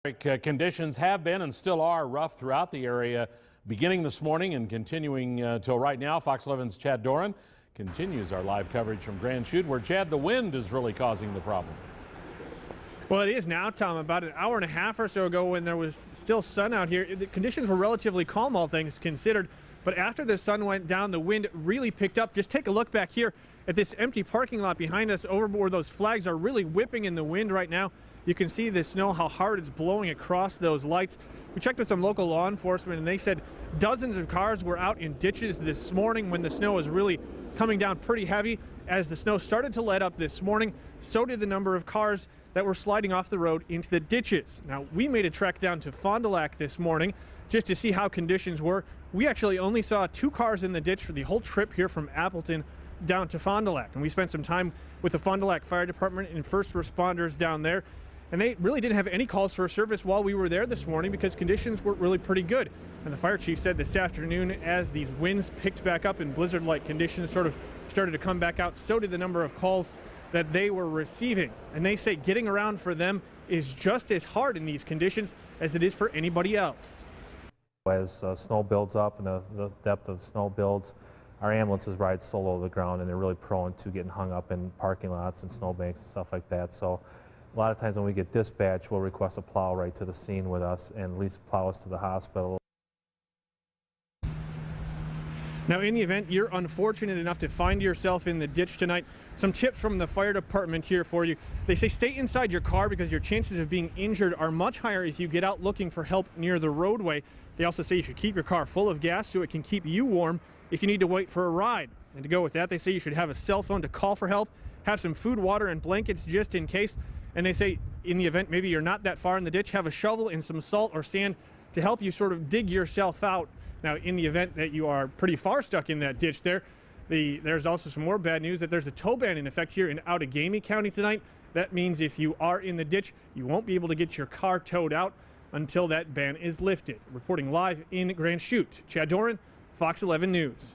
Conditions have been and still are rough throughout the area beginning this morning and continuing till right now. Fox 11's Chad Doran continues our live coverage from Grand Chute, where, Chad, the wind is really causing the problem. Well, it is now, Tom. About an hour and a half or so ago, when there was still sun out here, the conditions were relatively calm, all things considered. But after the sun went down, the wind really picked up. Just take a look back here at this empty parking lot behind us, over where those flags are really whipping in the wind right now. You can see the snow, how hard it's blowing across those lights. We checked with some local law enforcement, and they said dozens of cars were out in ditches this morning when the snow was really coming down pretty heavy. As the snow started to let up this morning, so did the number of cars that were sliding off the road into the ditches. Now, we made a trek down to Fond du Lac this morning just to see how conditions were. We actually only saw 2 cars in the ditch for the whole trip here from Appleton down to Fond du Lac. And we spent some time with the Fond du Lac Fire Department and first responders down there. And they really didn't have any calls for service while we were there this morning because conditions were really pretty good. And the fire chief said this afternoon, as these winds picked back up and blizzard-like conditions sort of started to come back out, so did the number of calls that they were receiving. And they say getting around for them is just as hard in these conditions as it is for anybody else. As snow builds up and the depth of the snow builds, our ambulances ride solo to the ground, and they're really prone to getting hung up in parking lots and snowbanks and stuff like that. So a lot of times when we get dispatched, we'll request a plow right to the scene with us and at least plow us to the hospital. Now, in the event you're unfortunate enough to find yourself in the ditch tonight, some tips from the fire department here for you. They say stay inside your car because your chances of being injured are much higher if you get out looking for help near the roadway. They also say you should keep your car full of gas so it can keep you warm if you need to wait for a ride. And to go with that, they say you should have a cell phone to call for help, have some food, water, and blankets just in case. And they say in the event maybe you're not that far in the ditch, have a shovel and some salt or sand to help you sort of dig yourself out. Now, in the event that you are pretty far stuck in that ditch there's also some more bad news that there's a tow ban in effect here in Outagamie County tonight. That means if you are in the ditch, you won't be able to get your car towed out until that ban is lifted. Reporting live in Grand Chute, Chad Doran, Fox 11 News.